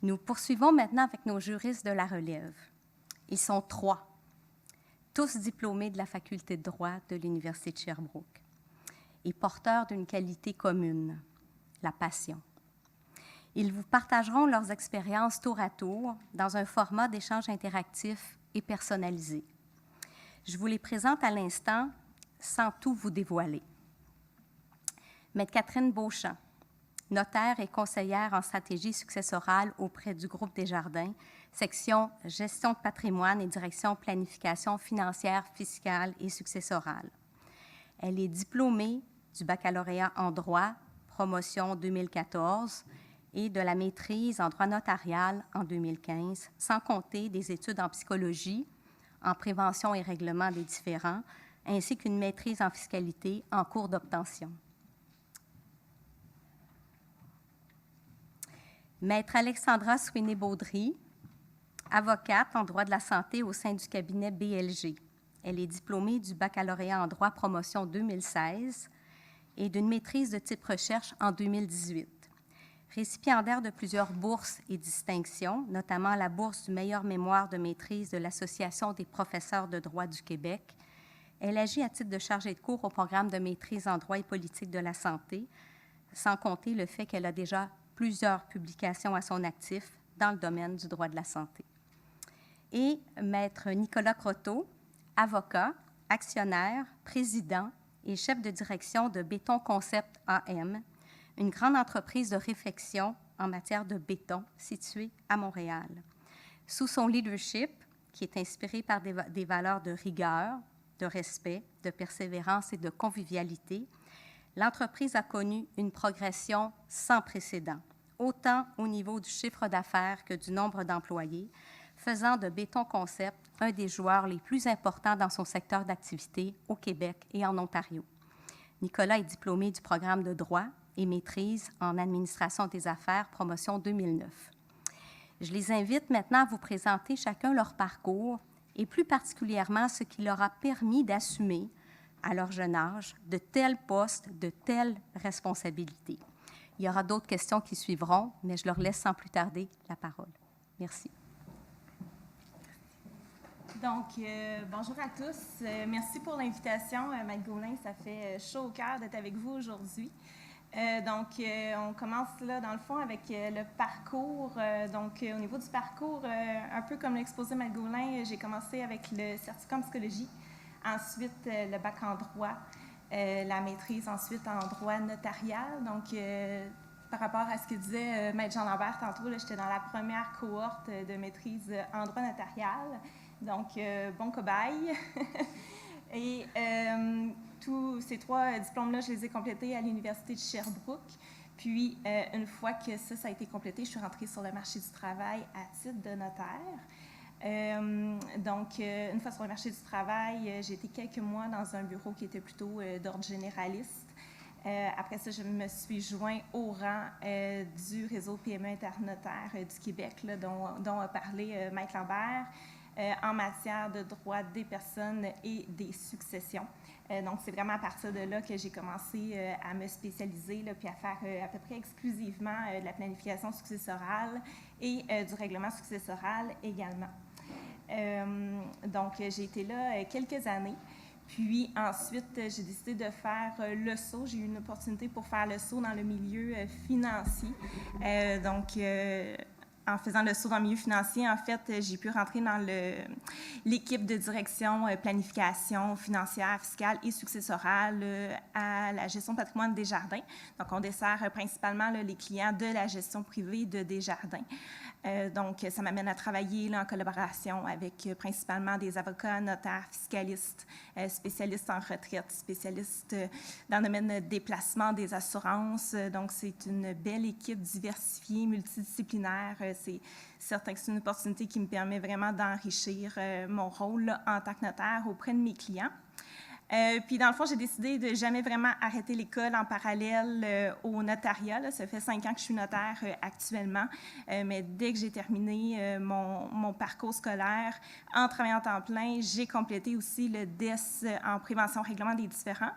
Nous poursuivons maintenant avec nos juristes de la relève. Ils sont 3, tous diplômés de la faculté de droit de l'Université de Sherbrooke et porteurs d'une qualité commune, la passion. Ils vous partageront leurs expériences tour à tour dans un format d'échange interactif et personnalisé. Je vous les présente à l'instant sans tout vous dévoiler. Maître Catherine Beauchamp, notaire et conseillère en stratégie successorale auprès du groupe Desjardins, section gestion de patrimoine et direction planification financière, fiscale et successorale. Elle est diplômée du baccalauréat en droit, promotion 2014, et de la maîtrise en droit notarial en 2015, sans compter des études en psychologie, en prévention et règlement des différends, ainsi qu'une maîtrise en fiscalité en cours d'obtention. Maître Alexandra Sweeney-Baudry, avocate en droit de la santé au sein du cabinet BLG. Elle est diplômée du baccalauréat en droit promotion 2016 et d'une maîtrise de type recherche en 2018. Récipiendaire de plusieurs bourses et distinctions, notamment la bourse du meilleur mémoire de maîtrise de l'Association des professeurs de droit du Québec, elle agit à titre de chargée de cours au programme de maîtrise en droit et politique de la santé, sans compter le fait qu'elle a déjà plusieurs publications à son actif dans le domaine du droit de la santé. Et Maître Nicolas Croteau, avocat, actionnaire, président et chef de direction de Béton Concept AM, une grande entreprise de réfection en matière de béton située à Montréal. Sous son leadership, qui est inspiré par des valeurs de rigueur, de respect, de persévérance et de convivialité, l'entreprise a connu une progression sans précédent, autant au niveau du chiffre d'affaires que du nombre d'employés, faisant de Béton Concept un des joueurs les plus importants dans son secteur d'activité au Québec et en Ontario. Nicolas est diplômé du programme de droit et maîtrise en administration des affaires, promotion 2009. Je les invite maintenant à vous présenter chacun leur parcours et plus particulièrement ce qui leur a permis d'assumer, à leur jeune âge, de tels postes, de telles responsabilités. Il y aura d'autres questions qui suivront, mais je leur laisse sans plus tarder la parole. Merci. Donc, bonjour à tous. Merci pour l'invitation, Maître Gaulin. Ça fait chaud au cœur d'être avec vous aujourd'hui. On commence là, dans le fond, avec le parcours. Au niveau du parcours, un peu comme l'exposé Maître Gaulin, j'ai commencé avec le certificat en psychologie, ensuite le bac en droit, la maîtrise ensuite en droit notarial. Donc, par rapport à ce que disait Maître Jean-Lambert tantôt, j'étais dans la première cohorte de maîtrise en droit notarial. Donc, bon cobaye. Et tous ces 3 diplômes-là, je les ai complétés à l'Université de Sherbrooke. Puis, une fois que ça a été complété, je suis rentrée sur le marché du travail à titre de notaire. Une fois sur le marché du travail, j'ai été quelques mois dans un bureau qui était plutôt d'ordre généraliste. Après ça, je me suis joint au rang du réseau PME internotaire du Québec, là, dont a parlé Maître Lambert, en matière de droit des personnes et des successions. Donc, c'est vraiment à partir de là que j'ai commencé à me spécialiser, là, puis à faire à peu près exclusivement de la planification successorale et du règlement successoral également. J'ai été là quelques années. Puis ensuite, j'ai décidé de faire le saut. J'ai eu une opportunité pour faire le saut dans le milieu financier. En faisant le saut dans le milieu financier, en fait, j'ai pu rentrer dans l'équipe de direction planification financière, fiscale et successorale à la gestion de patrimoine Desjardins. Donc, on dessert principalement les clients de la gestion privée de Desjardins. Ça m'amène à travailler là, en collaboration avec principalement des avocats, notaires, fiscalistes, spécialistes en retraite, spécialistes dans le domaine des placements, des assurances. Donc, c'est une belle équipe diversifiée, multidisciplinaire. C'est certain que c'est une opportunité qui me permet vraiment d'enrichir mon rôle là, en tant que notaire auprès de mes clients. Puis, dans le fond, j'ai décidé de jamais vraiment arrêter l'école en parallèle au notariat. Là. Ça fait 5 ans que je suis notaire actuellement, mais dès que j'ai terminé mon parcours scolaire, en travaillant en temps plein, j'ai complété aussi le DES en prévention règlement des différends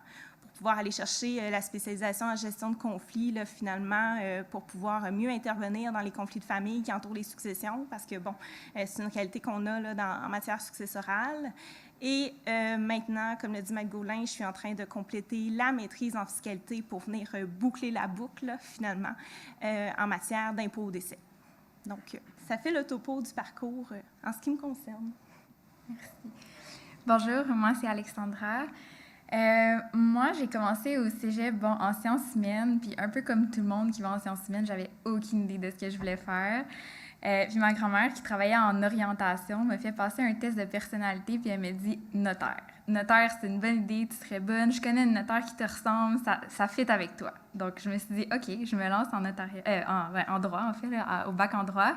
pour pouvoir aller chercher la spécialisation en gestion de conflits, là, finalement, pour pouvoir mieux intervenir dans les conflits de famille qui entourent les successions, parce que, bon, c'est une réalité qu'on a là, en matière successorale. Et maintenant, comme le dit Maître Gaulin, je suis en train de compléter la maîtrise en fiscalité pour venir boucler la boucle, là, finalement, en matière d'impôt au décès. Donc, ça fait le topo du parcours en ce qui me concerne. Merci. Bonjour, moi c'est Alexandra. Moi, j'ai commencé au cégep en sciences humaines, puis un peu comme tout le monde qui va en sciences humaines, j'avais aucune idée de ce que je voulais faire. Puis ma grand-mère, qui travaillait en orientation, m'a fait passer un test de personnalité, puis elle m'a dit « notaire. Notaire, c'est une bonne idée, tu serais bonne. Je connais une notaire qui te ressemble, ça fit avec toi. » Donc, je me suis dit « OK, je me lance en notariat, en droit, en fait, là, au bac en droit. »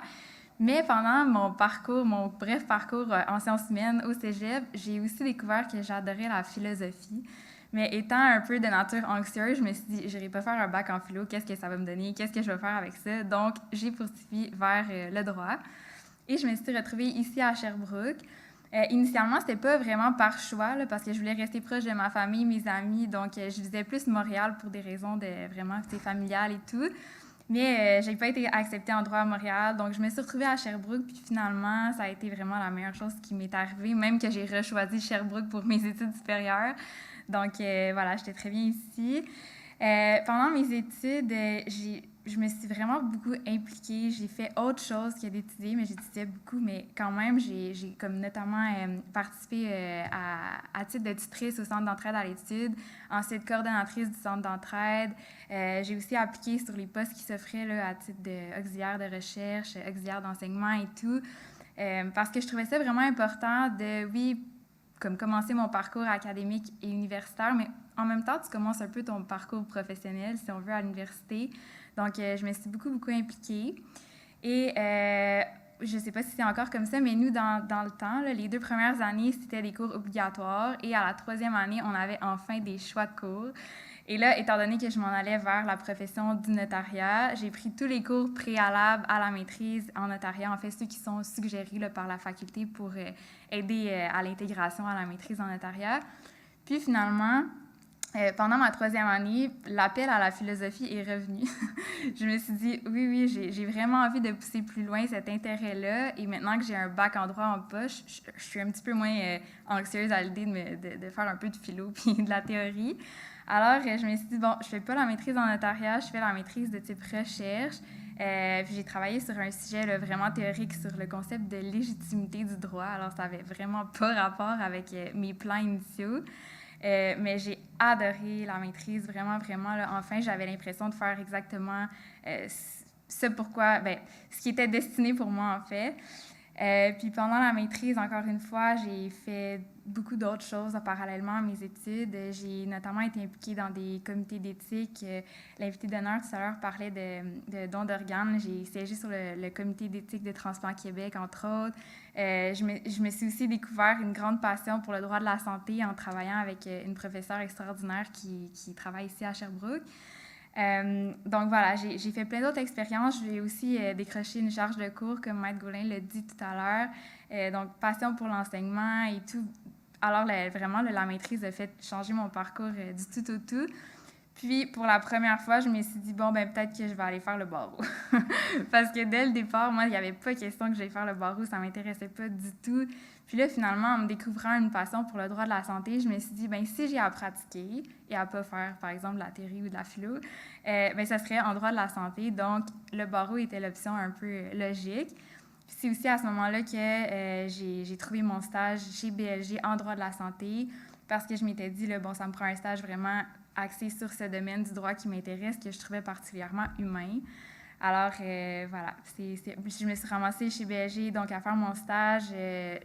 Mais pendant mon bref parcours en sciences humaines au cégep, j'ai aussi découvert que j'adorais la philosophie. Mais étant un peu de nature anxieuse, je me suis dit, je n'irai pas faire un bac en philo, qu'est-ce que ça va me donner, qu'est-ce que je vais faire avec ça? Donc, j'ai poursuivi vers le droit. Et je me suis retrouvée ici à Sherbrooke. Initialement, ce n'était pas vraiment par choix, là, parce que je voulais rester proche de ma famille, mes amis. Donc, je visais plus Montréal pour des raisons vraiment familiales et tout. Mais je n'ai pas été acceptée en droit à Montréal, donc je me suis retrouvée à Sherbrooke, puis finalement, ça a été vraiment la meilleure chose qui m'est arrivée, même que j'ai rechoisi Sherbrooke pour mes études supérieures. Donc voilà, j'étais très bien ici. Pendant mes études, je me suis vraiment beaucoup impliquée. J'ai fait autre chose que d'étudier, mais j'étudiais beaucoup. Mais quand même, j'ai comme notamment participé à titre de tutrice au centre d'entraide à l'étude, ensuite coordonnatrice du centre d'entraide. J'ai aussi appliqué sur les postes qui s'offraient là, à titre d'auxiliaire de recherche, auxiliaire d'enseignement et tout, parce que je trouvais ça vraiment important de, oui, comme commencer mon parcours académique et universitaire, mais en même temps, tu commences un peu ton parcours professionnel, si on veut, à l'université. Donc, je me suis beaucoup impliquée. Et je ne sais pas si c'est encore comme ça, mais nous, dans le temps, là, les 2 premières années, c'était des cours obligatoires. Et à la 3e année, on avait enfin des choix de cours. Et là, étant donné que je m'en allais vers la profession du notariat, j'ai pris tous les cours préalables à la maîtrise en notariat, en fait, ceux qui sont suggérés là, par la faculté pour aider à l'intégration à la maîtrise en notariat. Puis finalement, pendant ma 3e année, l'appel à la philosophie est revenu. Je me suis dit, oui, j'ai vraiment envie de pousser plus loin cet intérêt-là. Et maintenant que j'ai un bac en droit en poche, je suis un petit peu moins anxieuse à l'idée de faire un peu de philo puis de la théorie. Alors, je me suis dit, bon, je ne fais pas la maîtrise en notariat, je fais la maîtrise de type recherche. Puis j'ai travaillé sur un sujet là, vraiment théorique sur le concept de légitimité du droit. Alors, ça n'avait vraiment pas rapport avec mes plans initiaux. Mais j'ai adoré la maîtrise, vraiment. Là, enfin, j'avais l'impression de faire exactement ce qui était destiné pour moi, en fait. Puis pendant la maîtrise, encore une fois, j'ai fait beaucoup d'autres choses parallèlement à mes études. J'ai notamment été impliquée dans des comités d'éthique. L'invité d'honneur tout à l'heure parlait de don d'organes. J'ai siégé sur le comité d'éthique de Transplant Québec, entre autres. Je me suis aussi découvert une grande passion pour le droit de la santé en travaillant avec une professeure extraordinaire qui travaille ici à Sherbrooke. Donc voilà, j'ai fait plein d'autres expériences. J'ai aussi décroché une charge de cours, comme Maître Gaulin l'a dit tout à l'heure. Donc, passion pour l'enseignement et tout. Alors, vraiment, la maîtrise a fait changer mon parcours du tout au tout. Puis, pour la première fois, je me suis dit, bon, peut-être que je vais aller faire le barreau. Parce que dès le départ, moi, il n'y avait pas question que j'aille faire le barreau. Ça ne m'intéressait pas du tout. Puis là, finalement, en me découvrant une passion pour le droit de la santé, je me suis dit, si j'ai à pratiquer et à ne pas faire, par exemple, de la théorie ou de la philo, ça serait en droit de la santé. Donc, le barreau était l'option un peu logique. Puis c'est aussi à ce moment-là que j'ai trouvé mon stage chez BLG en droit de la santé parce que je m'étais dit, ça me prend un stage vraiment axé sur ce domaine du droit qui m'intéresse, que je trouvais particulièrement humain. Alors, voilà, je me suis ramassée chez BLG donc à faire mon stage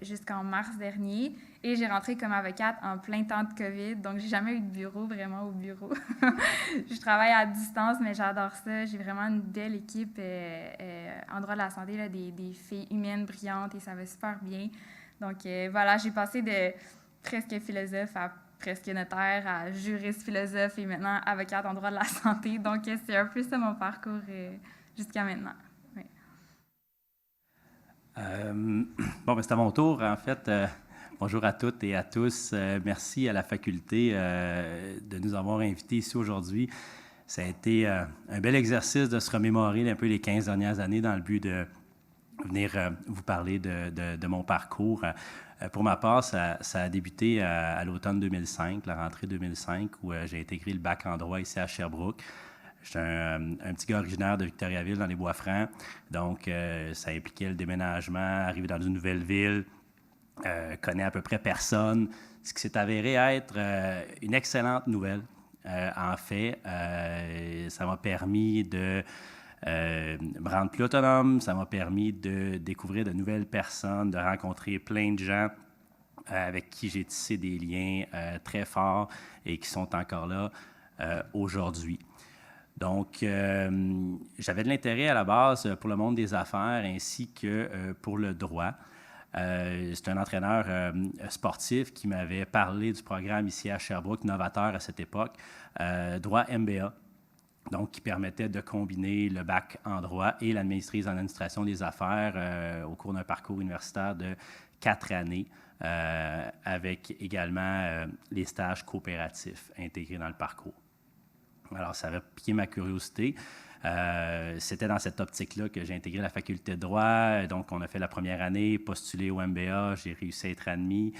jusqu'en mars dernier et j'ai rentré comme avocate en plein temps de COVID, donc j'ai jamais eu de bureau, vraiment au bureau. Je travaille à distance, mais j'adore ça. J'ai vraiment une belle équipe en droit de la santé, là, des filles humaines brillantes et ça va super bien. Donc, voilà, j'ai passé de presque philosophe à presque notaire, à juriste philosophe et maintenant avocate en droit de la santé. Donc, c'est un peu ça mon parcours jusqu'à maintenant. Oui. C'est à mon tour. En fait, Bonjour à toutes et à tous. Merci à la faculté de nous avoir invités ici aujourd'hui. Ça a été un bel exercice de se remémorer un peu les 15 dernières années dans le but de venir vous parler de mon parcours. Pour ma part, ça a débuté à l'automne 2005, la rentrée 2005, où j'ai intégré le bac en droit ici à Sherbrooke. J'étais un petit gars originaire de Victoriaville, dans les Bois-Francs. Donc, ça impliquait le déménagement, arriver dans une nouvelle ville, connaît à peu près personne, ce qui s'est avéré être une excellente nouvelle. En fait, ça m'a permis de me rendre plus autonome, ça m'a permis de découvrir de nouvelles personnes, de rencontrer plein de gens avec qui j'ai tissé des liens très forts et qui sont encore là aujourd'hui. Donc, j'avais de l'intérêt à la base pour le monde des affaires ainsi que pour le droit. C'est un entraîneur sportif qui m'avait parlé du programme ici à Sherbrooke, novateur à cette époque, droit MBA, donc qui permettait de combiner le bac en droit et la maîtrise en administration des affaires au cours d'un parcours universitaire de 4 années, avec également les stages coopératifs intégrés dans le parcours. Alors, ça avait piqué ma curiosité. C'était dans cette optique-là que j'ai intégré la faculté de droit. Donc, on a fait la première année, postulé au MBA, j'ai réussi à être admis.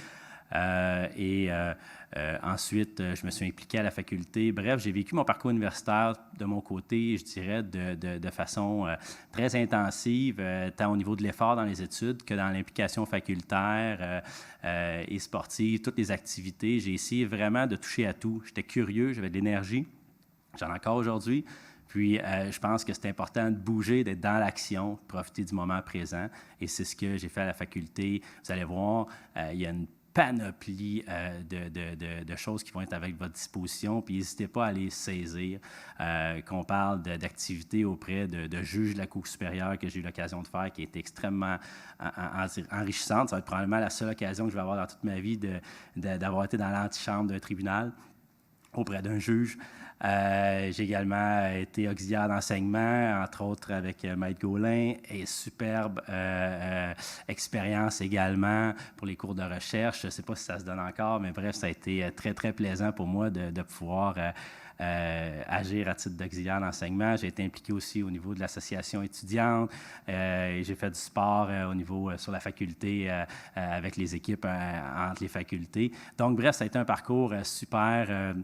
Ensuite, je me suis impliqué à la faculté. Bref, j'ai vécu mon parcours universitaire de mon côté, je dirais, de façon très intensive, tant au niveau de l'effort dans les études que dans l'implication facultaire et sportive, toutes les activités. J'ai essayé vraiment de toucher à tout. J'étais curieux, j'avais de l'énergie. J'en ai encore aujourd'hui. Puis, je pense que c'est important de bouger, d'être dans l'action, de profiter du moment présent. Et c'est ce que j'ai fait à la faculté. Vous allez voir, il y a une panoplie de choses qui vont être avec votre disposition. Puis, n'hésitez pas à les saisir. Qu'on parle d'activités auprès de juges de la Cour supérieure que j'ai eu l'occasion de faire, qui est extrêmement enrichissante. Ça va être probablement la seule occasion que je vais avoir dans toute ma vie d'avoir été dans l'antichambre d'un tribunal auprès d'un juge. J'ai également été auxiliaire d'enseignement, entre autres avec Maître Gaulin, et superbe expérience également pour les cours de recherche. Je ne sais pas si ça se donne encore, mais bref, ça a été très, très plaisant pour moi de pouvoir agir à titre d'auxiliaire d'enseignement. J'ai été impliqué aussi au niveau de l'association étudiante. J'ai fait du sport au niveau sur la faculté avec les équipes entre les facultés. Donc, bref, ça a été un parcours super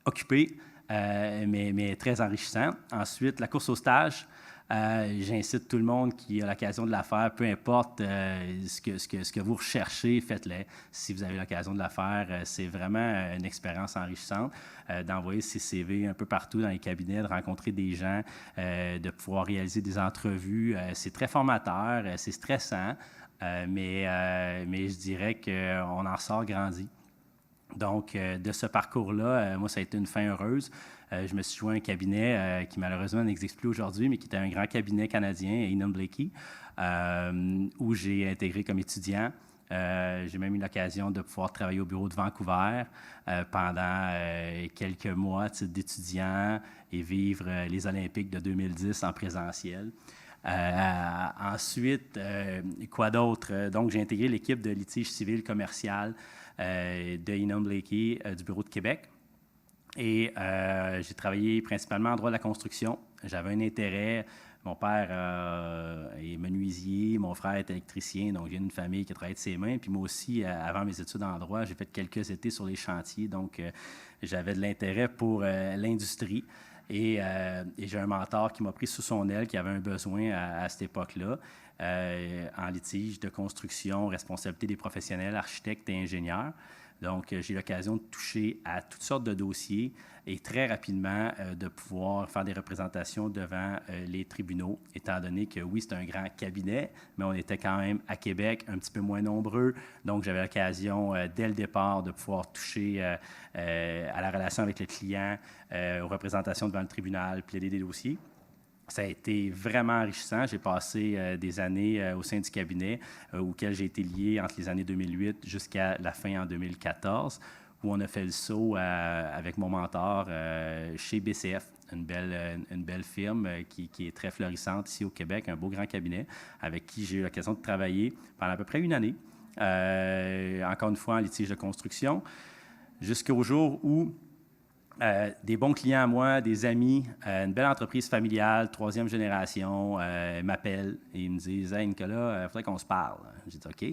occupé, mais très enrichissant. Ensuite, la course au stage. J'incite tout le monde qui a l'occasion de la faire, peu importe ce que vous recherchez, faites-le. Si vous avez l'occasion de la faire, c'est vraiment une expérience enrichissante d'envoyer ses CV un peu partout dans les cabinets, de rencontrer des gens, de pouvoir réaliser des entrevues. C'est très formateur, c'est stressant, mais je dirais qu'on en sort grandi. Donc, de ce parcours-là, moi, ça a été une fin heureuse. Je me suis joint à un cabinet qui, malheureusement, n'existe plus aujourd'hui, mais qui était un grand cabinet canadien, Ingham Blakey, où j'ai intégré comme étudiant. J'ai même eu l'occasion de pouvoir travailler au bureau de Vancouver pendant quelques mois d'étudiant et vivre les Olympiques de 2010 en présentiel. Ensuite, quoi d'autre? Donc, j'ai intégré l'équipe de litige civil commercial de Ingham Blakey du bureau de Québec. Et j'ai travaillé principalement en droit de la construction. J'avais un intérêt. Mon père est menuisier, mon frère est électricien, donc j'ai une famille qui travaille de ses mains. Puis moi aussi, avant mes études en droit, j'ai fait quelques étés sur les chantiers, donc j'avais de l'intérêt pour l'industrie. Et j'ai un mentor qui m'a pris sous son aile, qui avait un besoin à cette époque-là, en litige de construction, responsabilité des professionnels, architectes et ingénieurs. Donc, j'ai eu l'occasion de toucher à toutes sortes de dossiers et très rapidement de pouvoir faire des représentations devant les tribunaux, étant donné que, oui, c'est un grand cabinet, mais on était quand même à Québec un petit peu moins nombreux. Donc, j'avais l'occasion, dès le départ, de pouvoir toucher à la relation avec le client, aux représentations devant le tribunal, plaider des dossiers. Ça a été vraiment enrichissant. J'ai passé des années au sein du cabinet auquel j'ai été lié entre les années 2008 jusqu'à la fin en 2014, où on a fait le saut avec mon mentor chez BCF, une belle firme qui est très florissante ici au Québec, un beau grand cabinet avec qui j'ai eu l'occasion de travailler pendant à peu près une année. encore une fois en litige de construction, jusqu'au jour où des bons clients à moi, des amis, une belle entreprise familiale, 3e génération, m'appellent et ils me disent « Hey Nicolas, il faudrait qu'on se parle. » J'ai dit « OK. »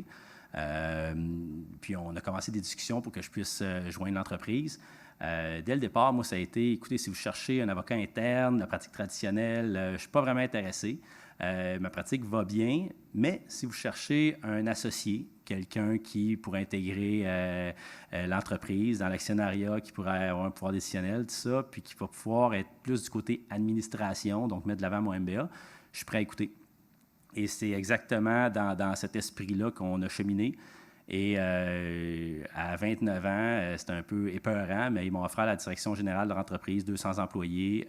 Puis on a commencé des discussions pour que je puisse joindre l'entreprise. Dès le départ, moi, ça a été, écoutez, si vous cherchez un avocat interne, la pratique traditionnelle, je ne suis pas vraiment intéressé. Ma pratique va bien, mais si vous cherchez un associé, quelqu'un qui pourrait intégrer l'entreprise dans l'actionnariat, qui pourrait avoir un pouvoir décisionnel, tout ça, puis qui va pouvoir être plus du côté administration, donc mettre de l'avant mon MBA, je suis prêt à écouter. Et c'est exactement dans cet esprit-là qu'on a cheminé. Et à 29 ans, c'était un peu épeurant, mais ils m'ont offert la direction générale de l'entreprise, 200 employés.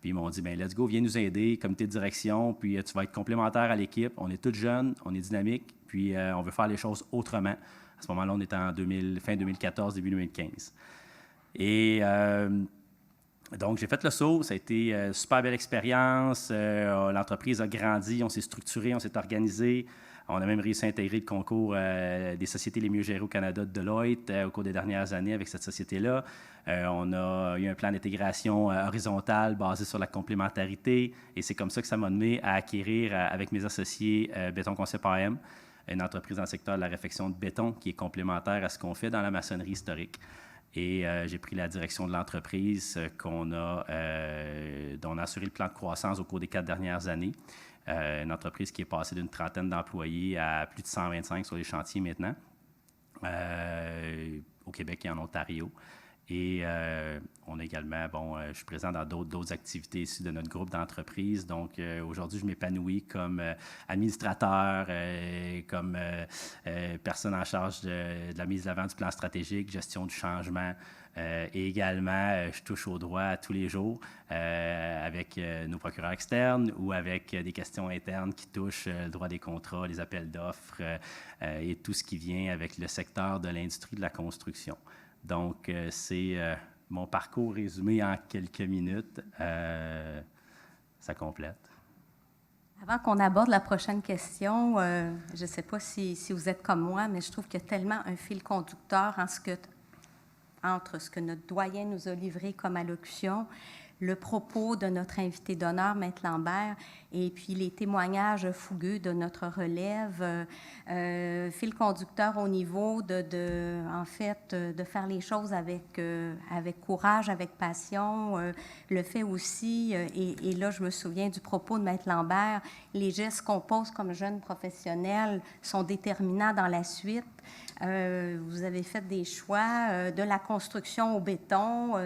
Puis ils m'ont dit, bien, let's go, viens nous aider, comité de direction, puis tu vas être complémentaire à l'équipe. On est tous jeunes, on est dynamique, puis on veut faire les choses autrement. À ce moment-là, on était en fin 2014, début 2015. Et donc, j'ai fait le saut. Ça a été une super belle expérience. L'entreprise a grandi, on s'est structuré, on s'est organisé. On a même réussi à intégrer le concours des sociétés les mieux gérées au Canada de Deloitte au cours des dernières années avec cette société-là. On a eu un plan d'intégration horizontale basé sur la complémentarité et c'est comme ça que ça m'a mené à acquérir avec mes associés Béton Concept AM, une entreprise dans le secteur de la réfection de béton qui est complémentaire à ce qu'on fait dans la maçonnerie historique. Et j'ai pris la direction de l'entreprise dont on a assuré le plan de croissance au cours des 4 dernières années. Une entreprise qui est passée d'une 30aine d'employés à plus de 125 sur les chantiers maintenant, au Québec et en Ontario. Et on a également, je suis présent dans d'autres activités ici de notre groupe d'entreprises. Donc, aujourd'hui, je m'épanouis comme administrateur, comme personne en charge de la mise de l'avant du plan stratégique, gestion du changement. Et également, je touche au droit tous les jours avec nos procureurs externes ou avec des questions internes qui touchent le droit des contrats, les appels d'offres et tout ce qui vient avec le secteur de l'industrie de la construction. Donc, c'est mon parcours résumé en quelques minutes. Ça complète. Avant qu'on aborde la prochaine question, je ne sais pas si vous êtes comme moi, mais je trouve qu'il y a tellement un fil conducteur entre ce que notre doyen nous a livré comme allocution, le propos de notre invité d'honneur, Maître Lambert, et puis les témoignages fougueux de notre relève, fil conducteur au niveau en fait, de faire les choses avec courage, avec passion. Le fait aussi, et là, je me souviens du propos de Maître Lambert, les gestes qu'on pose comme jeunes professionnels sont déterminants dans la suite. Vous avez fait des choix de la construction au béton,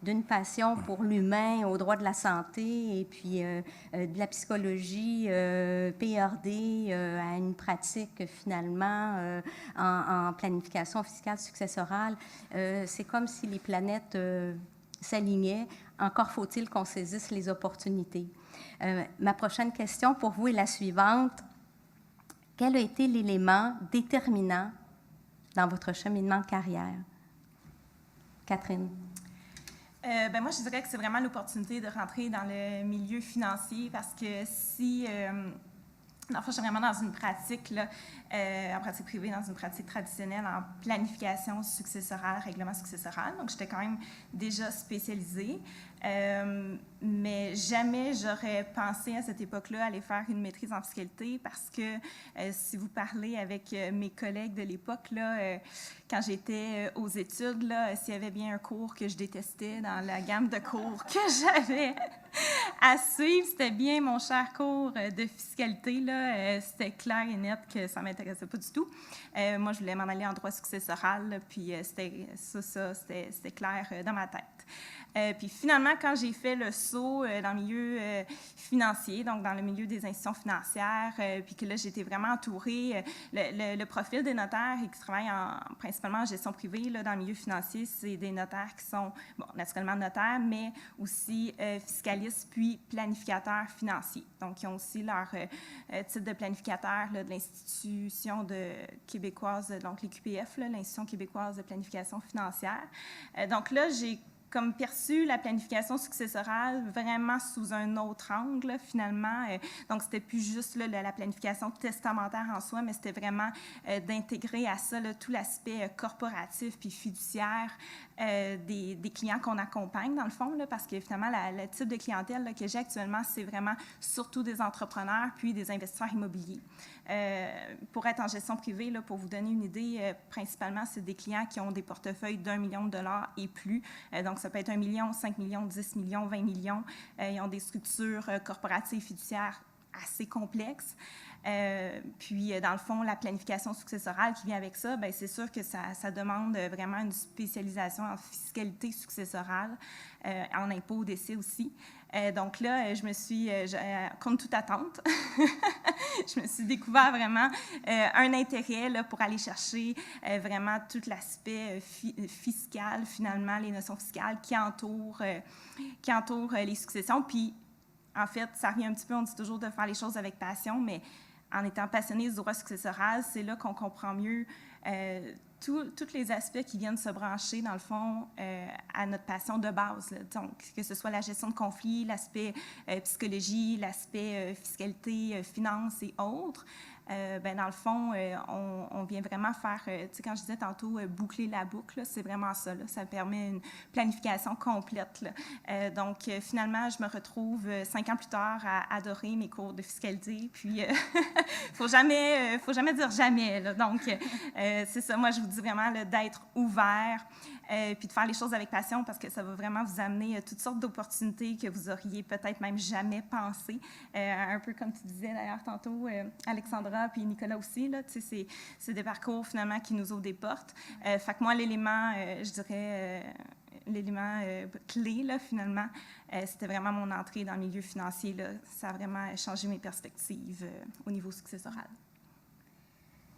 d'une passion pour l'humain, au droit de la santé, et puis de la psychologie PRD à une pratique finalement en planification fiscale successorale. C'est comme si les planètes s'alignaient. Encore faut-il qu'on saisisse les opportunités. Ma prochaine question pour vous est la suivante. Quel a été l'élément déterminant dans votre cheminement de carrière? Catherine. Moi, je dirais que c'est vraiment l'opportunité de rentrer dans le milieu financier parce que si... dans le fond, je suis vraiment dans une pratique, là, en pratique privée, dans une pratique traditionnelle en planification successorale, règlement successoral. Donc, j'étais quand même déjà spécialisée. Mais jamais j'aurais pensé à cette époque-là aller faire une maîtrise en fiscalité parce que si vous parlez avec mes collègues de l'époque, là, quand j'étais aux études, là, s'il y avait bien un cours que je détestais dans la gamme de cours que j'avais à suivre, c'était bien mon cher cours de fiscalité. Là, c'était clair et net que ça ne m'intéressait pas du tout. Moi, je voulais m'en aller en droit successoral, là, puis c'était clair dans ma tête. Puis finalement, quand j'ai fait le saut dans le milieu financier, donc dans le milieu des institutions financières, puis que là, j'étais vraiment entourée, le profil des notaires et qui travaillent principalement en gestion privée là, dans le milieu financier, c'est des notaires qui sont, bon, naturellement notaires, mais aussi fiscalistes puis planificateurs financiers. Donc, ils ont aussi leur titre de planificateur là, de l'institution québécoise, donc l'IQPF, l'Institution québécoise de planification financière. Donc là, j'ai comme perçu la planification successorale vraiment sous un autre angle, finalement. Donc, c'était plus juste là, la planification testamentaire en soi, mais c'était vraiment d'intégrer à ça là, tout l'aspect corporatif puis fiduciaire des clients qu'on accompagne, dans le fond, là, parce que finalement, le type de clientèle là, que j'ai actuellement, c'est vraiment surtout des entrepreneurs puis des investisseurs immobiliers. Pour être en gestion privée, là, pour vous donner une idée, principalement, c'est des clients qui ont des portefeuilles d'1 million de dollars et plus. Donc, ça peut être 1 million, 5 millions, 10 millions, 20 millions. Ils ont des structures corporatives fiduciaires assez complexes. Puis, dans le fond, la planification successorale qui vient avec ça, bien, c'est sûr que ça demande vraiment une spécialisation en fiscalité successorale, en impôts au décès aussi. Donc là, je me suis, contre toute attente, je me suis découvert vraiment un intérêt là, pour aller chercher vraiment tout l'aspect fiscal, finalement, les notions fiscales qui entourent les successions. Puis, en fait, ça revient un petit peu, on dit toujours de faire les choses avec passion, mais en étant passionné du droit successoral, c'est là qu'on comprend mieux tous les aspects qui viennent se brancher, dans le fond, à notre passion de base. Là. Donc, que ce soit la gestion de conflits, l'aspect psychologie, l'aspect fiscalité, finance et autres. Ben, dans le fond, on vient vraiment faire, tu sais, quand je disais tantôt, boucler la boucle, là, c'est vraiment ça. Là, ça permet une planification complète. Là. Donc, finalement, je me retrouve 5 ans plus tard à adorer mes cours de fiscalité. Puis, faut jamais dire jamais. Là. Donc, c'est ça. Moi, je vous dis vraiment là, d'être ouvert. Puis de faire les choses avec passion parce que ça va vraiment vous amener toutes sortes d'opportunités que vous auriez peut-être même jamais pensé. Un peu comme tu disais d'ailleurs tantôt, Alexandra puis Nicolas aussi, là, tu sais, c'est des parcours finalement qui nous ouvrent des portes. Fait que moi, l'élément, je dirais, l'élément clé, là, finalement, c'était vraiment mon entrée dans le milieu financier. Là. Ça a vraiment changé mes perspectives au niveau successoral.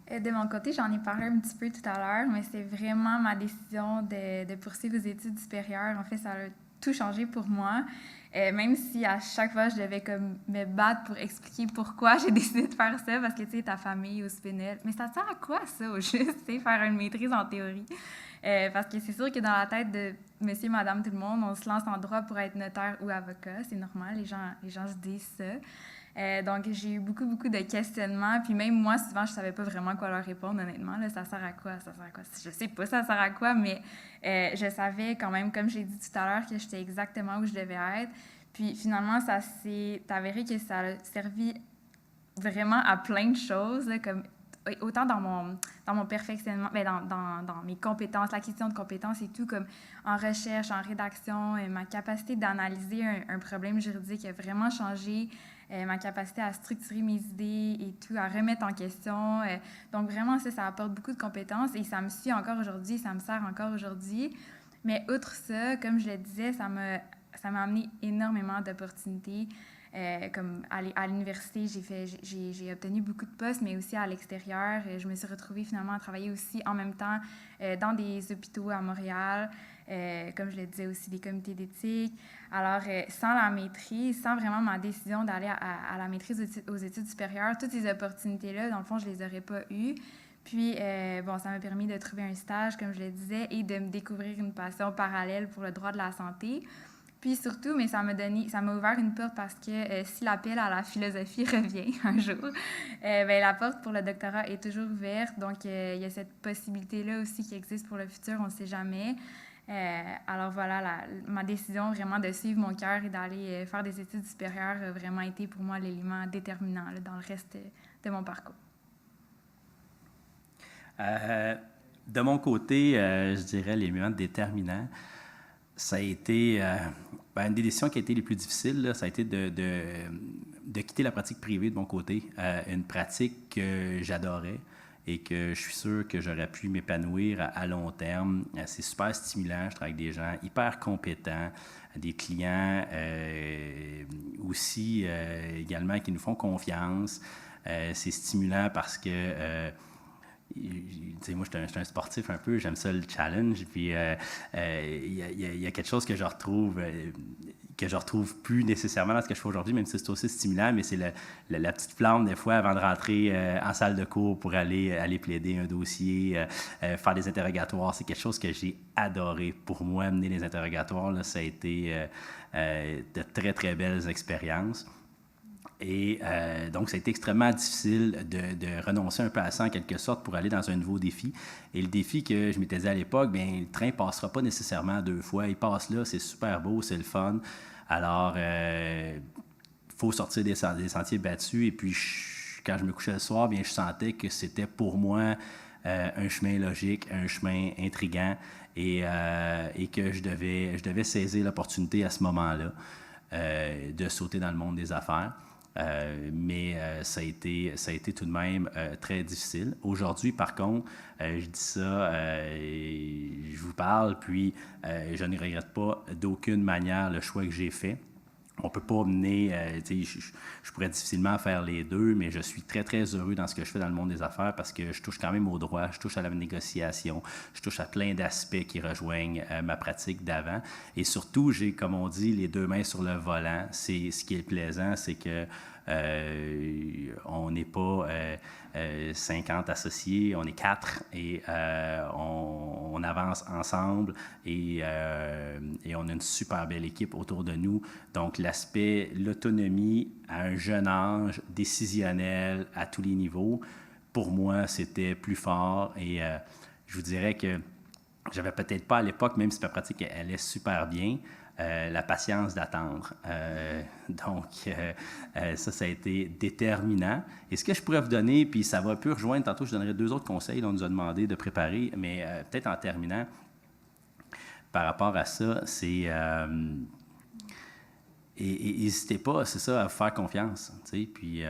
De mon côté, j'en ai parlé un petit peu tout à l'heure, mais c'est vraiment ma décision de poursuivre les études supérieures. En fait, ça a tout changé pour moi. Même si à chaque fois, je devais comme me battre pour expliquer pourquoi j'ai décidé de faire ça, parce que, tu sais, ta famille au spinel. Mais ça sert à quoi, ça, au juste, tu sais, faire une maîtrise en théorie? Parce que c'est sûr que dans la tête de monsieur, madame, tout le monde, on se lance en droit pour être notaire ou avocat. C'est normal, les gens se disent ça. Donc, j'ai eu beaucoup de questionnements. Puis même moi, souvent, je ne savais pas vraiment quoi leur répondre, honnêtement. Là, ça sert à quoi? Ça sert à quoi? Je ne sais pas ça sert à quoi, mais je savais quand même, comme j'ai dit tout à l'heure, que j'étais exactement où je devais être. Puis finalement, ça s'est avéré que ça a servi vraiment à plein de choses, là, comme autant dans mon perfectionnement, bien, dans mes compétences, l'acquisition de compétences et tout, comme en recherche, en rédaction, ma capacité d'analyser un problème juridique a vraiment changé. Ma capacité à structurer mes idées et tout, à remettre en question. Donc, vraiment, ça apporte beaucoup de compétences et ça me suit encore aujourd'hui, ça me sert encore aujourd'hui. Mais outre ça, comme je le disais, ça m'a amené énormément d'opportunités. Comme à l'université, j'ai obtenu beaucoup de postes, mais aussi à l'extérieur. Je me suis retrouvée finalement à travailler aussi en même temps dans des hôpitaux à Montréal, comme je le disais aussi, des comités d'éthique. Alors, sans la maîtrise, sans vraiment ma décision d'aller à la maîtrise aux études supérieures, toutes ces opportunités-là, dans le fond, je les aurais pas eues. Puis, bon, ça m'a permis de trouver un stage, comme je le disais, et de me découvrir une passion parallèle pour le droit de la santé. Puis surtout, mais ça m'a ouvert une porte parce que si l'appel à la philosophie revient un jour, bien, la porte pour le doctorat est toujours ouverte. Donc, il y a cette possibilité-là aussi qui existe pour le futur, on ne sait jamais. Alors voilà, ma décision vraiment de suivre mon cœur et d'aller faire des études supérieures a vraiment été pour moi l'élément déterminant là, dans le reste de mon parcours. De mon côté, je dirais l'élément déterminant, ça a été une des décisions qui a été les plus difficiles, là, ça a été de quitter la pratique privée de mon côté, une pratique que j'adorais et que je suis sûr que j'aurais pu m'épanouir à long terme. C'est super stimulant, je travaille avec des gens hyper compétents, des clients aussi également qui nous font confiance. C'est stimulant parce que moi, je suis un sportif un peu, j'aime ça le challenge, puis il y a quelque chose que je retrouve plus nécessairement dans ce que je fais aujourd'hui, même si c'est aussi stimulant, mais c'est la petite flamme des fois avant de rentrer en salle de cours pour aller plaider un dossier, faire des interrogatoires. C'est quelque chose que j'ai adoré. Pour moi, mener les interrogatoires, là, ça a été de très, très belles expériences. Et donc, ça a été extrêmement difficile de renoncer un peu à ça, en quelque sorte, pour aller dans un nouveau défi. Et le défi que je m'étais dit à l'époque, bien, le train ne passera pas nécessairement 2 fois. Il passe là, c'est super beau, c'est le fun. Alors, il faut sortir des sentiers battus. Et puis, quand je me couchais le soir, bien, je sentais que c'était pour moi un chemin logique, un chemin intriguant, et que je devais saisir l'opportunité à ce moment-là de sauter dans le monde des affaires. Mais ça a été tout de même très difficile. Aujourd'hui, par contre, je dis ça, je vous parle, puis je ne regrette pas d'aucune manière le choix que j'ai fait. On ne peut pas mener, je pourrais difficilement faire les deux, mais je suis très, très heureux dans ce que je fais dans le monde des affaires parce que je touche quand même au droit, je touche à la négociation, je touche à plein d'aspects qui rejoignent ma pratique d'avant. Et surtout, j'ai, comme on dit, les 2 mains sur le volant. C'est ce qui est plaisant, c'est que on n'est pas 50 associés, on est 4 et on avance ensemble et on a une super belle équipe autour de nous. Donc, l'autonomie à un jeune âge, décisionnel à tous les niveaux, pour moi, c'était plus fort et je vous dirais que j'avais peut-être pas à l'époque, même si ma pratique allait super bien, la patience d'attendre. Donc, ça a été déterminant. Et ce que je pourrais vous donner, puis ça va un peu rejoindre, tantôt je donnerai 2 autres conseils, là, on nous a demandé de préparer, mais peut-être en terminant, par rapport à ça, c'est... et n'hésitez pas, c'est ça, à vous faire confiance, tu sais, puis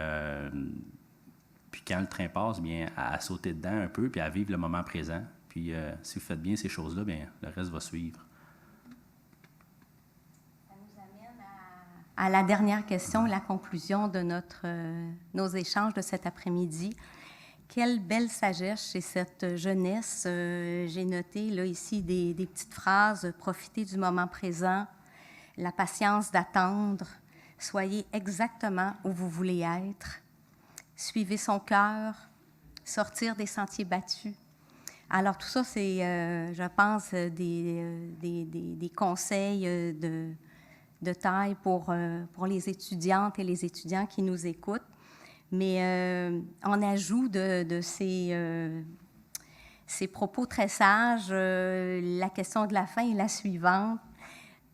quand le train passe, bien, à sauter dedans un peu, puis à vivre le moment présent. Puis si vous faites bien ces choses-là, bien, le reste va suivre. À la dernière question, la conclusion de nos échanges de cet après-midi. Quelle belle sagesse chez cette jeunesse. J'ai noté là, ici des petites phrases. Profitez du moment présent, la patience d'attendre, soyez exactement où vous voulez être, suivez son cœur, sortir des sentiers battus. Alors tout ça, c'est, je pense, des conseils de taille pour les étudiantes et les étudiants qui nous écoutent. Mais en ajout de ces propos très sages, la question de la fin est la suivante.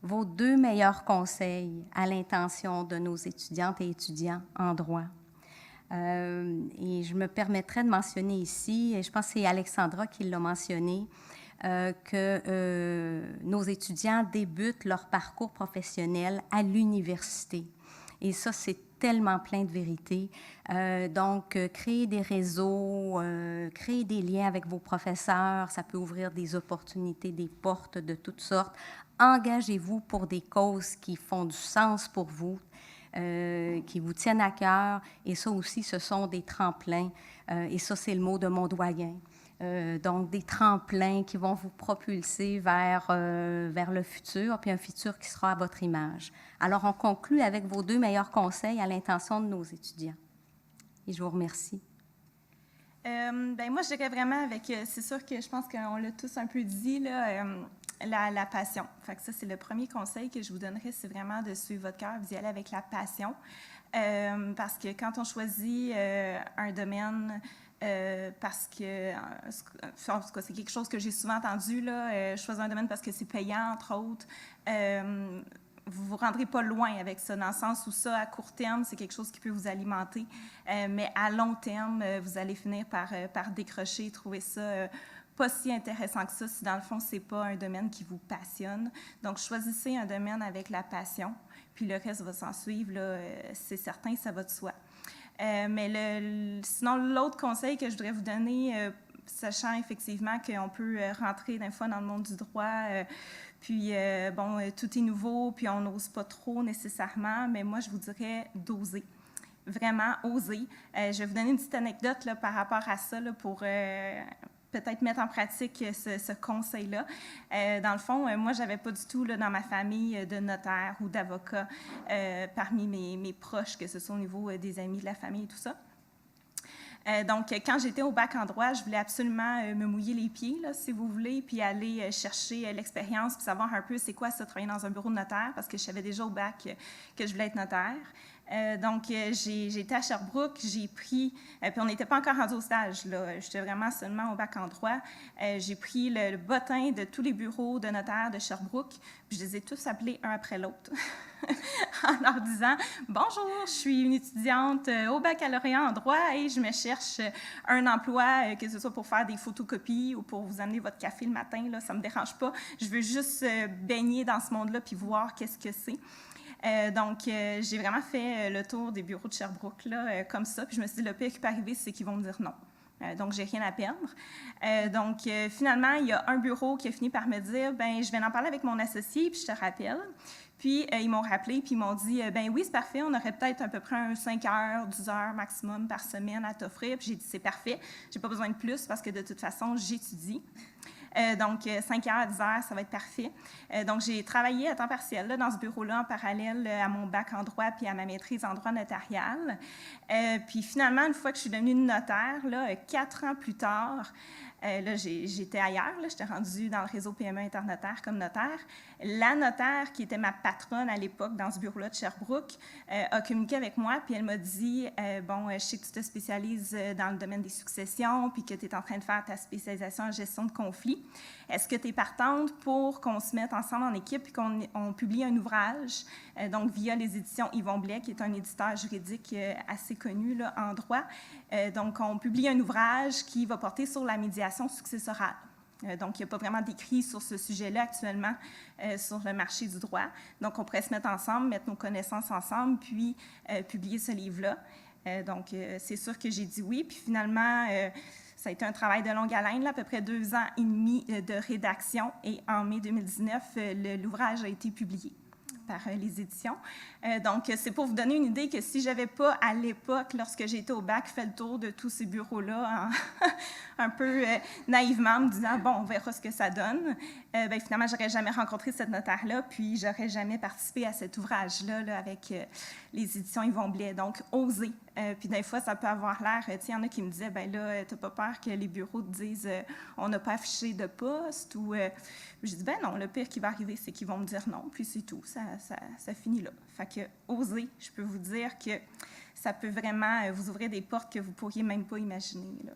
Vos 2 meilleurs conseils à l'intention de nos étudiantes et étudiants en droit. Et je me permettrai de mentionner ici, et je pense que c'est Alexandra qui l'a mentionné, que nos étudiants débutent leur parcours professionnel à l'université. Et ça, c'est tellement plein de vérité. Donc, créer des réseaux, créer des liens avec vos professeurs, ça peut ouvrir des opportunités, des portes de toutes sortes. Engagez-vous pour des causes qui font du sens pour vous, qui vous tiennent à cœur. Et ça aussi, ce sont des tremplins. Et ça, c'est le mot de mon doyen. Donc, des tremplins qui vont vous propulser vers le futur, puis un futur qui sera à votre image. Alors, on conclut avec vos 2 meilleurs conseils à l'intention de nos étudiants. Et je vous remercie. Moi, je dirais vraiment avec, c'est sûr que je pense qu'on l'a tous un peu dit, là, la passion. Fait que ça, c'est le premier conseil que je vous donnerais, c'est vraiment de suivre votre cœur, d'y aller avec la passion. Parce que quand on choisit un domaine, parce que c'est quelque chose que j'ai souvent entendu, là, choisir un domaine parce que c'est payant, entre autres, vous ne vous rendrez pas loin avec ça, dans le sens où ça, à court terme, c'est quelque chose qui peut vous alimenter, mais à long terme, vous allez finir par décrocher, trouver ça pas si intéressant que ça, si dans le fond, ce n'est pas un domaine qui vous passionne. Donc, choisissez un domaine avec la passion, puis le reste va s'en suivre, là, c'est certain, ça va de soi. Mais sinon, l'autre conseil que je voudrais vous donner, sachant effectivement qu'on peut rentrer d'un fois dans le monde du droit, puis tout est nouveau, puis on n'ose pas trop nécessairement, mais moi, je vous dirais d'oser. vraiment oser. Je vais vous donner une petite anecdote là, par rapport à ça là, pour peut-être mettre en pratique ce conseil-là. Dans le fond, moi, je n'avais pas du tout là, dans ma famille de notaire ou d'avocat parmi mes proches, que ce soit au niveau des amis, de la famille et tout ça. Donc, quand j'étais au bac en droit, je voulais absolument me mouiller les pieds, là, si vous voulez, puis aller chercher l'expérience, puis savoir un peu c'est quoi ça, travailler dans un bureau de notaire, parce que je savais déjà au bac que je voulais être notaire. Donc, j'ai été à Sherbrooke, j'ai pris, puis on n'était pas encore rendu au stage, là, j'étais vraiment seulement au bac en droit. J'ai pris le bottin de tous les bureaux de notaire de Sherbrooke, puis je les ai tous appelés un après l'autre, en leur disant « Bonjour, je suis une étudiante au baccalauréat en droit et je me cherche un emploi, que ce soit pour faire des photocopies ou pour vous amener votre café le matin, là, ça ne me dérange pas. Je veux juste baigner dans ce monde-là puis voir qu'est-ce que c'est. » Donc, j'ai vraiment fait le tour des bureaux de Sherbrooke, là, comme ça. Puis je me suis dit, le pire qui peut arriver, c'est qu'ils vont me dire non. Donc, j'ai rien à perdre. Donc, finalement, il y a un bureau qui a fini par me dire, ben, je vais en parler avec mon associé, puis je te rappelle. Puis, ils m'ont rappelé, puis ils m'ont dit, ben oui, c'est parfait, on aurait peut-être à peu près 5 heures, 10 heures maximum par semaine à t'offrir. Puis j'ai dit, c'est parfait, j'ai pas besoin de plus parce que de toute façon, j'étudie. Donc, 5 heures à 10 heures, ça va être parfait. Donc, j'ai travaillé à temps partiel là, dans ce bureau-là en parallèle à mon bac en droit puis à ma maîtrise en droit notarial. Puis finalement, une fois que je suis devenue notaire, là, 4 ans plus tard, là, j'étais ailleurs, j'étais rendue dans le réseau PME Internotaire comme notaire. La notaire, qui était ma patronne à l'époque dans ce bureau-là de Sherbrooke, a communiqué avec moi, puis elle m'a dit bon, je sais que tu te spécialises dans le domaine des successions, puis que tu es en train de faire ta spécialisation en gestion de conflits. Est-ce que tu es partante pour qu'on se mette ensemble en équipe et qu'on publie un ouvrage, donc via les éditions Yvon Blais, qui est un éditeur juridique assez connu là, en droit. Donc, on publie un ouvrage qui va porter sur la médiation successorale. Donc, il n'y a pas vraiment d'écrit sur ce sujet-là actuellement sur le marché du droit. Donc, on pourrait se mettre ensemble, mettre nos connaissances ensemble, puis publier ce livre-là. Donc, c'est sûr que j'ai dit oui. Puis finalement, ça a été un travail de longue haleine, là, à peu près 2 ans et demi de rédaction. Et en mai 2019, l'ouvrage a été publié par les éditions. Donc, c'est pour vous donner une idée que si je n'avais pas, à l'époque, lorsque j'étais au bac, fait le tour de tous ces bureaux-là, un peu naïvement, me disant, bon, on verra ce que ça donne, bien, finalement, je n'aurais jamais rencontré cette notaire-là, puis je n'aurais jamais participé à cet ouvrage-là là, avec les éditions Yvon Blais. Donc, oser. Puis des fois, ça peut avoir l'air, tu sais, il y en a qui me disaient, bien là, tu n'as pas peur que les bureaux te disent, on n'a pas affiché de poste, ou je dis, ben non, le pire qui va arriver, c'est qu'ils vont me dire non, puis c'est tout, ça finit là. Fait que oser, je peux vous dire que ça peut vraiment vous ouvrir des portes que vous ne pourriez même pas imaginer, là.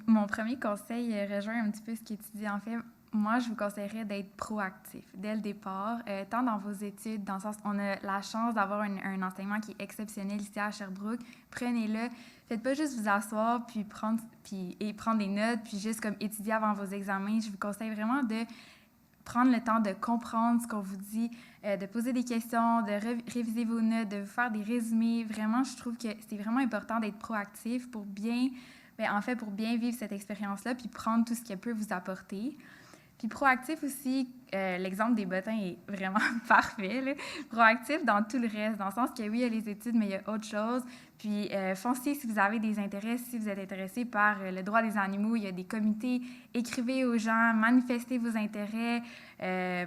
Mon premier conseil rejoint un petit peu ce que tu dis. En fait, moi, je vous conseillerais d'être proactif dès le départ, tant dans vos études, dans le sens on a la chance d'avoir un enseignement qui est exceptionnel ici à Sherbrooke. Prenez-le. Faites pas juste vous asseoir puis prendre des notes, puis juste comme étudier avant vos examens. Je vous conseille vraiment de prendre le temps de comprendre ce qu'on vous dit, de poser des questions, de réviser vos notes, de vous faire des résumés. Vraiment, je trouve que c'est vraiment important d'être proactif pour bien vivre cette expérience-là puis prendre tout ce qu'elle peut vous apporter. Puis proactif aussi, l'exemple des bottins est vraiment parfait, là. Proactif dans tout le reste, dans le sens que oui, il y a les études, mais il y a autre chose. Puis foncez si vous avez des intérêts, si vous êtes intéressé par le droit des animaux, il y a des comités, écrivez aux gens, manifestez vos intérêts,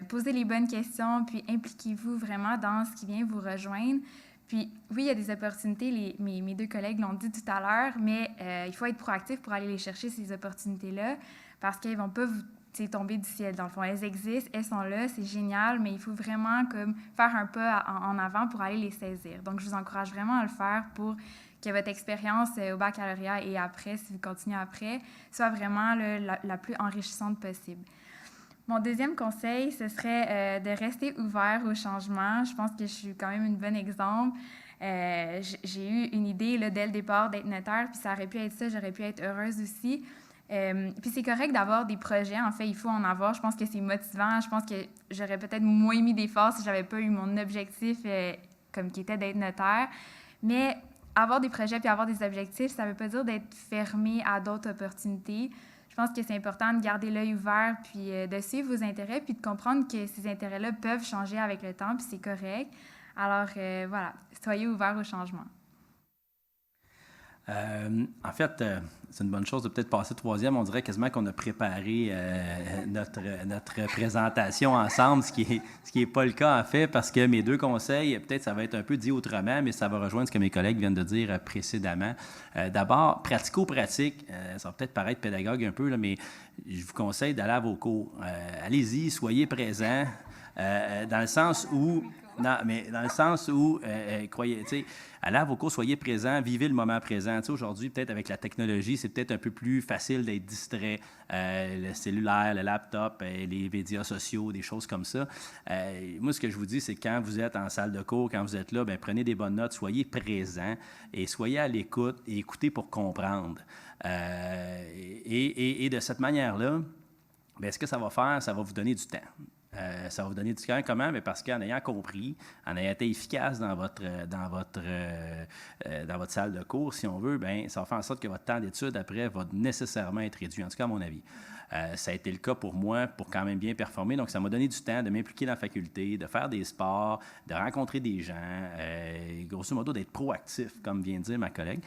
posez les bonnes questions, puis impliquez-vous vraiment dans ce qui vient vous rejoindre. Puis oui, il y a des opportunités, mes 2 collègues l'ont dit tout à l'heure, mais il faut être proactif pour aller les chercher, ces opportunités-là, parce qu'elles ne vont pas vous tomber du ciel, dans le fond. Elles existent, elles sont là, c'est génial, mais il faut vraiment comme faire un pas en avant pour aller les saisir. Donc, je vous encourage vraiment à le faire pour que votre expérience au baccalauréat et après, si vous continuez après, soit vraiment la plus enrichissante possible. Mon deuxième conseil, ce serait de rester ouvert au changement. Je pense que je suis quand même une bonne exemple. J'ai eu une idée là, dès le départ d'être notaire, puis ça aurait pu être ça, j'aurais pu être heureuse aussi. Puis c'est correct d'avoir des projets, en fait, il faut en avoir. Je pense que c'est motivant. Je pense que j'aurais peut-être moins mis d'efforts si j'avais pas eu mon objectif comme qui était d'être notaire. Mais avoir des projets puis avoir des objectifs, ça veut pas dire d'être fermé à d'autres opportunités. Je pense que c'est important de garder l'œil ouvert puis de suivre vos intérêts puis de comprendre que ces intérêts-là peuvent changer avec le temps puis c'est correct. Alors, voilà, soyez ouverts au changement. En fait, c'est une bonne chose de peut-être passer troisième. On dirait quasiment qu'on a préparé notre présentation ensemble, ce qui est pas le cas en fait, parce que mes deux conseils, peut-être ça va être un peu dit autrement, mais ça va rejoindre ce que mes collègues viennent de dire précédemment. D'abord, pratico-pratique, ça va peut-être paraître pédagogue un peu, là, mais je vous conseille d'aller à vos cours. Allez-y, soyez présents, dans le sens où... Non, mais dans le sens où, croyez, tu sais, allez à vos cours, soyez présents, vivez le moment présent. Tu sais, aujourd'hui, peut-être avec la technologie, c'est peut-être un peu plus facile d'être distrait. Le cellulaire, le laptop, les médias sociaux, des choses comme ça. Moi, ce que je vous dis, c'est que quand vous êtes en salle de cours, quand vous êtes là, bien, prenez des bonnes notes, soyez présents et soyez à l'écoute et écoutez pour comprendre. Et de cette manière-là, bien, ce que ça va faire, ça va vous donner du temps. Ça va vous donner du temps. Comment? Bien parce qu'en ayant compris, en ayant été efficace dans votre salle de cours, si on veut, bien, ça va faire en sorte que votre temps d'étude, après, va nécessairement être réduit, en tout cas à mon avis. Ça a été le cas pour moi pour quand même bien performer. Donc, ça m'a donné du temps de m'impliquer dans la faculté, de faire des sports, de rencontrer des gens, grosso modo d'être proactif, comme vient de dire ma collègue.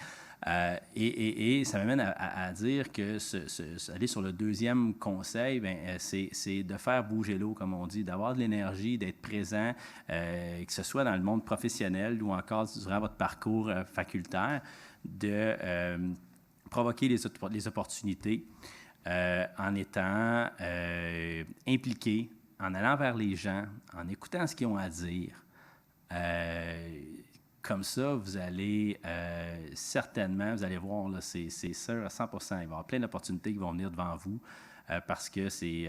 Et ça m'amène à dire que aller sur le deuxième conseil, bien, c'est de faire bouger l'eau, comme on dit, d'avoir de l'énergie, d'être présent, que ce soit dans le monde professionnel ou encore durant votre parcours facultaire, de provoquer les opportunités en étant impliqué, en allant vers les gens, en écoutant ce qu'ils ont à dire. Comme ça, vous allez certainement, vous allez voir, là, c'est sûr à 100 %, il va y avoir plein d'opportunités qui vont venir devant vous parce que c'est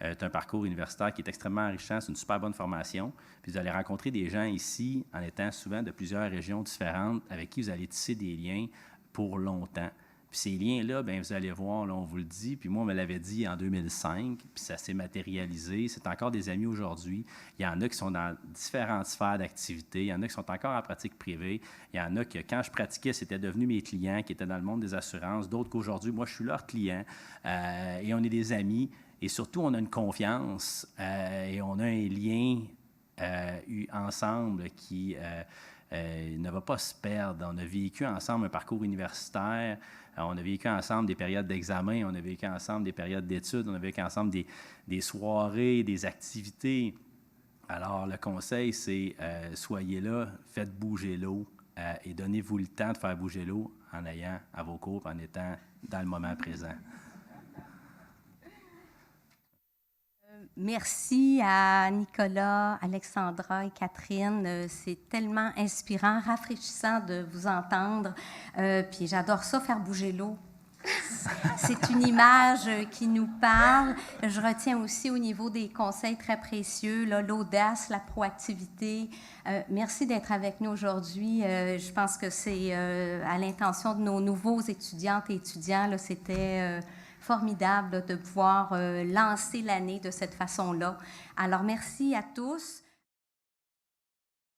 un parcours universitaire qui est extrêmement enrichissant, c'est une super bonne formation. Puis vous allez rencontrer des gens ici, en étant souvent de plusieurs régions différentes, avec qui vous allez tisser des liens pour longtemps. Puis ces liens-là, bien, vous allez voir, là, on vous le dit, puis moi, on me l'avait dit en 2005, puis ça s'est matérialisé. C'est encore des amis aujourd'hui. Il y en a qui sont dans différentes sphères d'activité. Il y en a qui sont encore en pratique privée. Il y en a que, quand je pratiquais, c'était devenu mes clients qui étaient dans le monde des assurances. D'autres qu'aujourd'hui, moi, je suis leur client. Et on est des amis. Et surtout, on a une confiance et on a un lien ensemble qui ne va pas se perdre. On a vécu ensemble un parcours universitaire. On a vécu ensemble des périodes d'examen, on a vécu ensemble des périodes d'études, on a vécu ensemble des soirées, des activités. Alors, le conseil, c'est soyez là, faites bouger l'eau et donnez-vous le temps de faire bouger l'eau en ayant à vos cours, en étant dans le moment présent. Merci à Nicolas, Alexandra et Catherine. C'est tellement inspirant, rafraîchissant de vous entendre. Puis j'adore ça, faire bouger l'eau. C'est une image qui nous parle. Je retiens aussi au niveau des conseils très précieux, là, l'audace, la proactivité. Merci d'être avec nous aujourd'hui. Je pense que c'est à l'intention de nos nouveaux étudiantes et étudiants. Là, c'était formidable de pouvoir lancer l'année de cette façon-là. Alors, merci à tous.